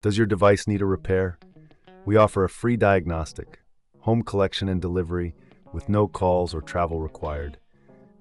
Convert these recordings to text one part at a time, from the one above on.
Does your device need a repair? We offer a free diagnostic, home collection and delivery with no calls or travel required.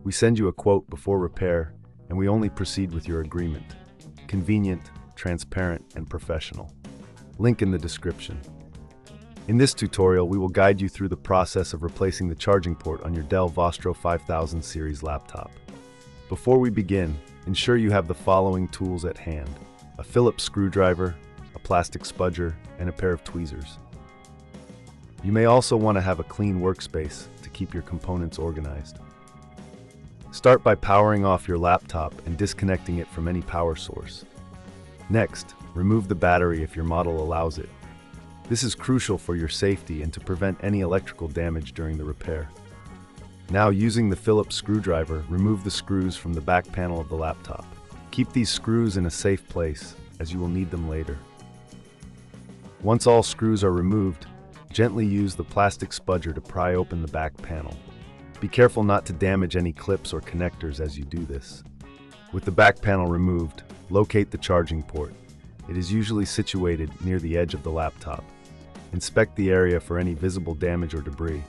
We send you a quote before repair, and we only proceed with your agreement. Convenient, transparent, and professional. Link in the description. In this tutorial, we will guide you through the process of replacing the charging port on your Dell Vostro 5000 series laptop. Before we begin, ensure you have the following tools at hand: a Phillips screwdriver, a plastic spudger, and a pair of tweezers. You may also want to have a clean workspace to keep your components organized. Start by powering off your laptop and disconnecting it from any power source. Next, remove the battery if your model allows it. This is crucial for your safety and to prevent any electrical damage during the repair. Now, using the Phillips screwdriver, remove the screws from the back panel of the laptop. Keep these screws in a safe place, as you will need them later. Once all screws are removed, gently use the plastic spudger to pry open the back panel. Be careful not to damage any clips or connectors as you do this. With the back panel removed, locate the charging port. It is usually situated near the edge of the laptop. Inspect the area for any visible damage or debris.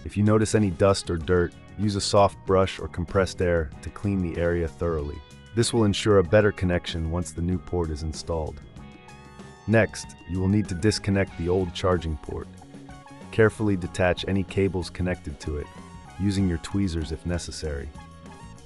If you notice any dust or dirt, use a soft brush or compressed air to clean the area thoroughly. This will ensure a better connection once the new port is installed. Next, you will need to disconnect the old charging port. Carefully detach any cables connected to it, using your tweezers if necessary.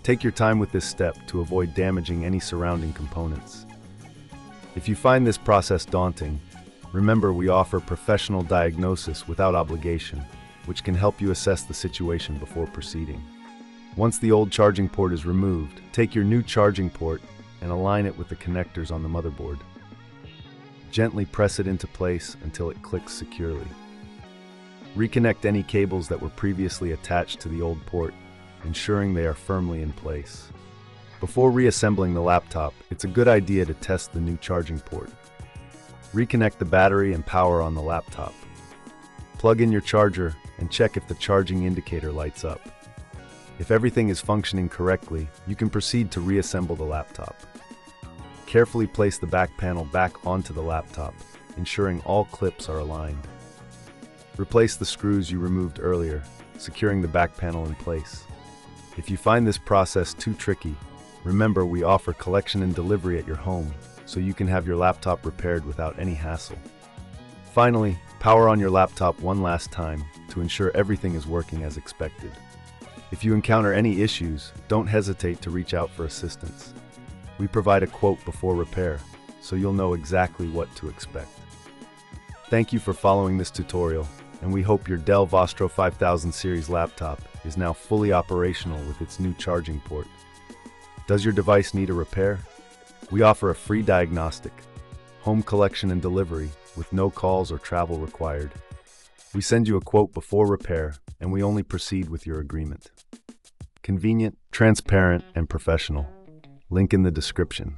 Take your time with this step to avoid damaging any surrounding components. If you find this process daunting, remember we offer professional diagnosis without obligation, which can help you assess the situation before proceeding. Once the old charging port is removed, take your new charging port and align it with the connectors on the motherboard. Gently press it into place until it clicks securely. Reconnect any cables that were previously attached to the old port, ensuring they are firmly in place. Before reassembling the laptop, it's a good idea to test the new charging port. Reconnect the battery and power on the laptop. Plug in your charger and check if the charging indicator lights up. If everything is functioning correctly, you can proceed to reassemble the laptop. Carefully place the back panel back onto the laptop, ensuring all clips are aligned. Replace the screws you removed earlier, securing the back panel in place. If you find this process too tricky, remember we offer collection and delivery at your home, so you can have your laptop repaired without any hassle. Finally, power on your laptop one last time to ensure everything is working as expected. If you encounter any issues, don't hesitate to reach out for assistance. We provide a quote before repair, so you'll know exactly what to expect. Thank you for following this tutorial, and we hope your Dell Vostro 5000 series laptop is now fully operational with its new charging port. Does your device need a repair? We offer a free diagnostic, home collection and delivery with no calls or travel required. We send you a quote before repair, and we only proceed with your agreement. Convenient, transparent, and professional. Link in the description.